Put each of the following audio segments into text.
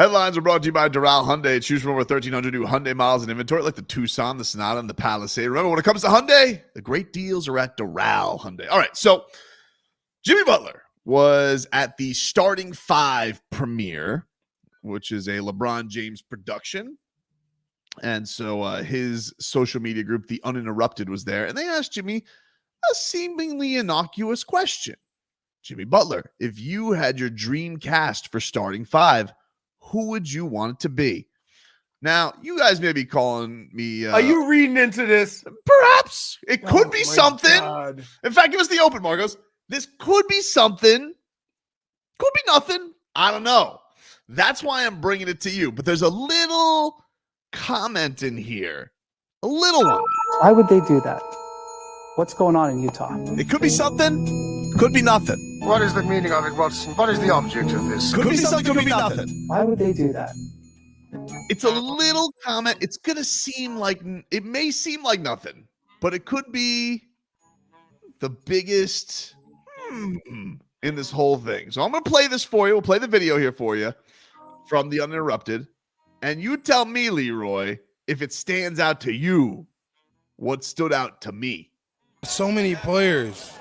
Headlines are brought to you by Doral Hyundai. Choose from over 1,300 new Hyundai models in inventory, like the Tucson, the Sonata, and the Palisade. Remember, when it comes to Hyundai, the great deals are at Doral Hyundai. All right, so Jimmy Butler was at the Starting Five premiere, which is a LeBron James production. And so his social media group, The Uninterrupted, was there. And they asked Jimmy a seemingly innocuous question. Jimmy Butler, if you had your dream cast for Starting Five, who would you want it to be? Now, you guys may be calling me... Are you reading into this? Perhaps. It could be something. God. In fact, give us the open, Marcos. This could be something. Could be nothing. I don't know. That's why I'm bringing it to you. But there's a little comment in here. A little one. Why would they do that? What's going on in Utah? It could be something. Could be nothing. What is the meaning of it, Watson? What is the object of this? Could be something. Could be nothing. Why would they do that? It's a little comment. It's going to seem like, it may seem like nothing, but it could be the biggest in this whole thing. So I'm going to play this for you. We'll play the video here for you from The Uninterrupted. And you tell me, Leroy, if it stands out to you, what stood out to me. So many players.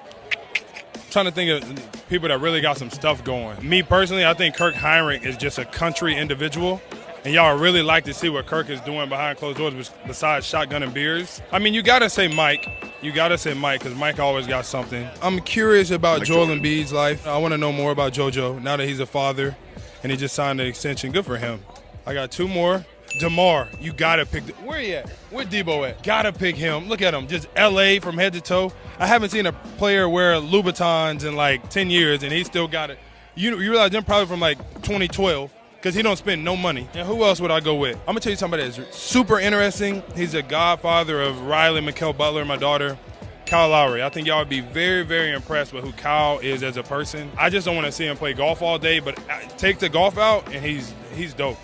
I'm trying to think of people that really got some stuff going. Me personally, I think Kirk Heinrich is just a country individual. And y'all really like to see what Kirk is doing behind closed doors besides shotgun and beers. I mean, you got to say Mike. You got to say Mike because Mike always got something. I'm curious about Joel Embiid's life. I want to know more about JoJo now that he's a father and he just signed an extension. Good for him. I got two more. DeMar, you got to pick. Where he at? Where Debo at? Got to pick him. Look at him. Just L.A. from head to toe. I haven't seen a player wear Louboutins in like 10 years, and he still got it. You realize them probably from like 2012 because he don't spend no money. And who else would I go with? I'm going to tell you somebody that's super interesting. He's a godfather of Riley Mikal Butler, my daughter, Kyle Lowry. I think y'all would be very, very impressed with who Kyle is as a person. I just don't want to see him play golf all day, but take the golf out, and he's dope.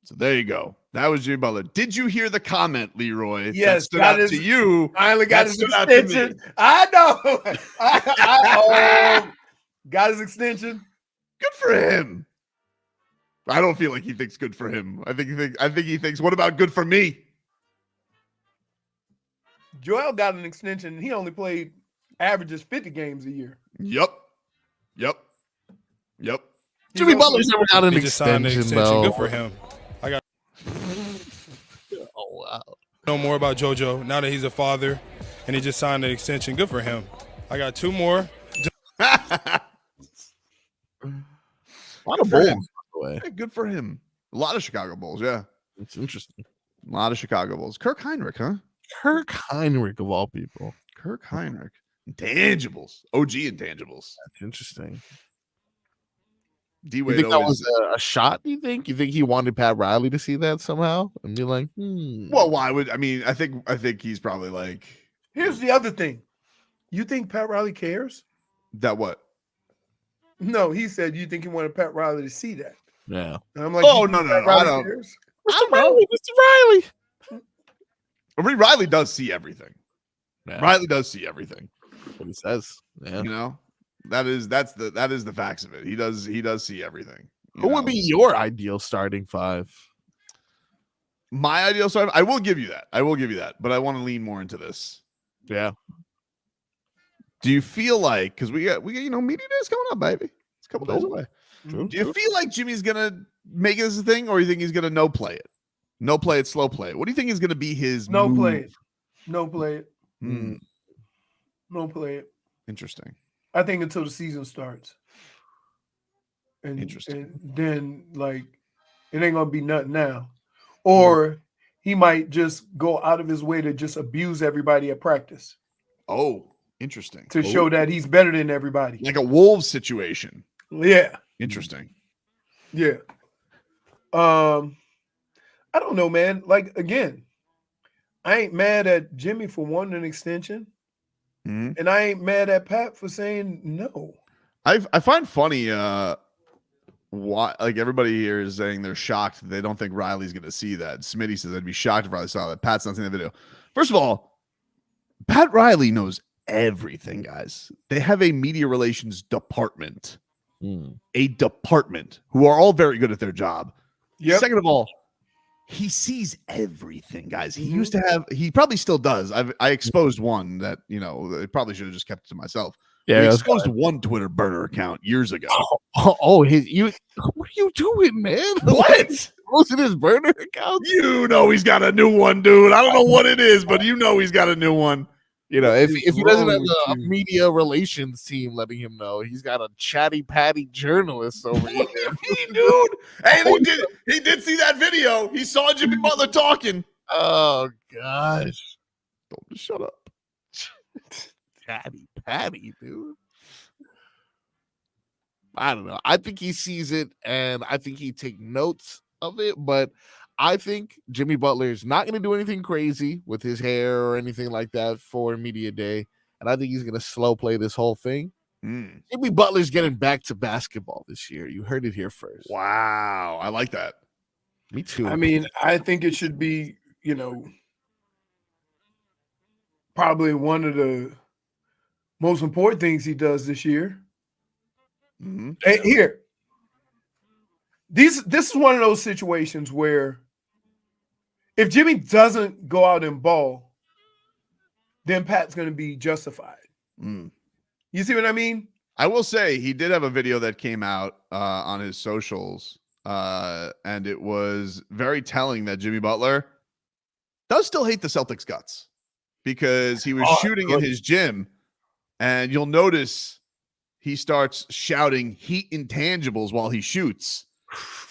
So there you go. That was Jimmy Butler. Did you hear the comment, Leroy? Yes, that stood out to you. Finally got his stood out to me. extension. I know. I got his extension. Good for him. I don't feel like he thinks good for him. I think he thinks, what about good for me? Joel got an extension, and he only played averages 50 games a year. Yep. Jimmy Butler's never got an extension, though. Good for him. I got. Oh, wow. Know more about JoJo now that he's a father and he just signed an extension. Good for him. I got two more. A lot of Bulls, by the way. Yeah, good for him. A lot of Chicago Bulls, yeah. It's interesting. A lot of Chicago Bulls. Kirk Heinrich, huh? Kirk Heinrich, of all people. Kirk Heinrich. Intangibles. OG intangibles. That's interesting. You think that was a shot, do you think? You think he wanted Pat Riley to see that somehow? And be like, Well, why would, I mean, I think he's probably like. Here's the other thing. You think Pat Riley cares? That what? No, he said you think he wanted Pat Riley to see that. Yeah. And I'm like, oh, no. I don't. Cares? Mr. Riley. Riley does see everything. Yeah. Riley does see everything. That's what he says. Yeah. You know, that is the facts of it. He does see everything. Who would be your ideal starting five? My ideal starting, I will give you that. But I want to lean more into this. Yeah. Do you feel like, because we got media days coming up, baby. It's a couple days away. True. Do you feel like Jimmy's gonna make this a thing, or you think he's gonna no play it, slow play it? What do you think is gonna be his no move? play it? No play it. Mm. No play it. Interesting. I think until the season starts. And, Interesting. And then like it ain't gonna be nothing now. Or he might just go out of his way to just abuse everybody at practice. Oh, interesting. To show that he's better than everybody. Like a Wolves situation. Yeah. Interesting. Yeah. I don't know, man. Like, again, I ain't mad at Jimmy for wanting an extension. Mm-hmm. And I ain't mad at Pat for saying no. I find funny why, like, everybody here is saying they're shocked they don't think Riley's going to see that. Smitty says I'd be shocked if Riley saw that. Pat's not seeing the video. First of all, Pat Riley knows everything, guys. They have a media relations department. a department who are all very good at their job. Yep. Second of all, he sees everything, guys. He used to have, he probably still does. I exposed one that, I probably should have just kept it to myself. Yeah, We that's exposed one Twitter burner account years ago. what are you doing, man? What? Closing his burner account? He's got a new one, dude. I don't know what it is, but he's got a new one. If he doesn't wrong have with a you? media relations team letting him know, he's got a chatty patty journalist over here. Dude. Hey, he did see that video. He saw Jimmy Butler talking. Oh gosh, Don't just shut up. chatty patty, dude. I don't know. I think he sees it, and I think he take notes of it. But I think Jimmy Butler is not going to do anything crazy with his hair or anything like that for media day, and I think he's going to slow play this whole thing. Jimmy Butler's getting back to basketball this year. You heard it here first. Wow. I like that. Me too. I mean, I think it should be, probably one of the most important things he does this year. Hey, here. This is one of those situations where if Jimmy doesn't go out and ball, then Pat's going to be justified. You see what I mean? I will say he did have a video that came out on his socials, and it was very telling that Jimmy Butler does still hate the Celtics guts because he was shooting in his gym, and you'll notice he starts shouting Heat intangibles while he shoots,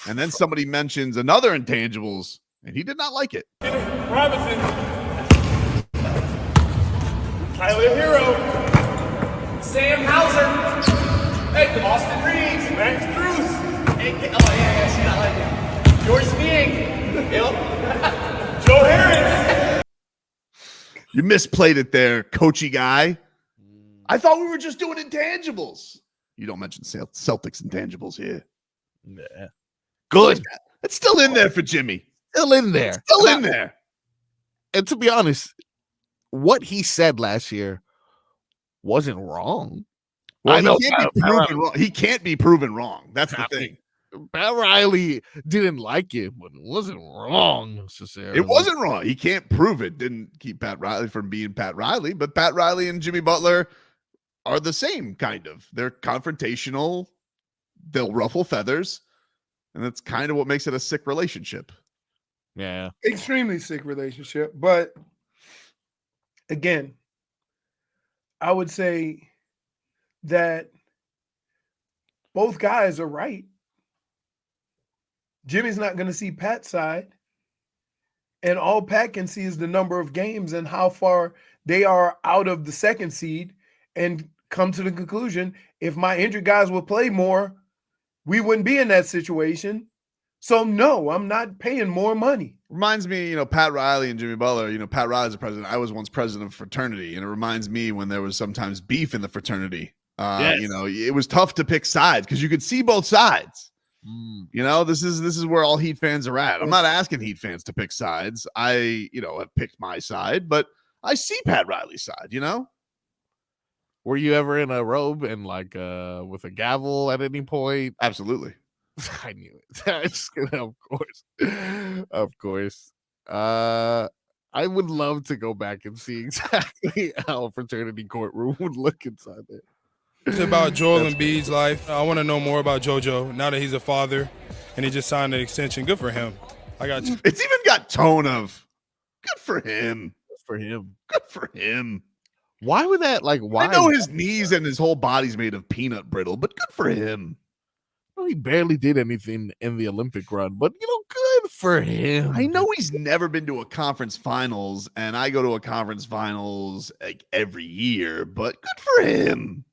and then somebody mentions another intangibles, and he did not like it. Robinson, Tyler Hero, Sam Hauser, hey, Austin Reeves, Max Cruz, hey, she not like it. George Speak, Joe Harris. You misplayed it there, coachy guy. I thought we were just doing intangibles. You don't mention Celtics intangibles here. Yeah. Good. It's still in there for Jimmy. Still in there. Still in there. And to be honest, what he said last year wasn't wrong. Well, I know he can't be proven wrong. He can't be proven wrong. That's the thing. Pat Riley didn't like it, but it wasn't wrong necessarily. It wasn't wrong. He can't prove it. Didn't keep Pat Riley from being Pat Riley, but Pat Riley and Jimmy Butler are the same kind of. They're confrontational. They'll ruffle feathers, and that's kind of what makes it a sick relationship. Yeah. Extremely sick relationship. But again, I would say that both guys are right. Jimmy's not going to see Pat's side. And all Pat can see is the number of games and how far they are out of the second seed and come to the conclusion, if my injured guys would play more, we wouldn't be in that situation. So, no, I'm not paying more money. Reminds me, Pat Riley and Jimmy Butler, Pat Riley's a president. I was once president of a fraternity, and it reminds me when there was sometimes beef in the fraternity. Yes. It was tough to pick sides because you could see both sides. This is where all Heat fans are at. I'm not asking Heat fans to pick sides. I, have picked my side, but I see Pat Riley's side, Were you ever in a robe and with a gavel at any point? Absolutely. I knew it. Of course. I would love to go back and see exactly how a fraternity courtroom would look inside there. It's about Joel Embiid's life. I want to know more about JoJo now that he's a father and he just signed an extension. Good for him. I got you. It's even got tone of good for him. Good for him. Good for him. Why would that why? I know his knees and his whole body's made of peanut brittle, but good for him. Well, he barely did anything in the Olympic run, but good for him. I know he's never been to a conference finals, and I go to a conference finals every year, but good for him.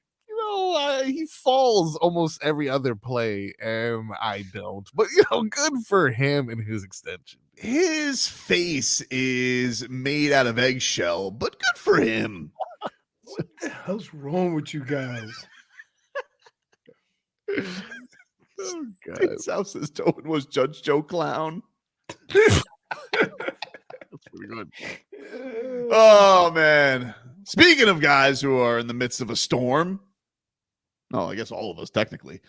He falls almost every other play, and I don't. But, good for him and his extension. His face is made out of eggshell, but good for him. What the hell's wrong with you guys? Oh, God. South says Tobin was Judge Joe Clown. That's pretty good. Oh, man. Speaking of guys who are in the midst of a storm, I guess all of us technically,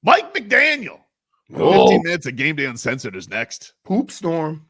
Mike McDaniel. 15 minutes of Game Day Uncensored is next. Poop storm.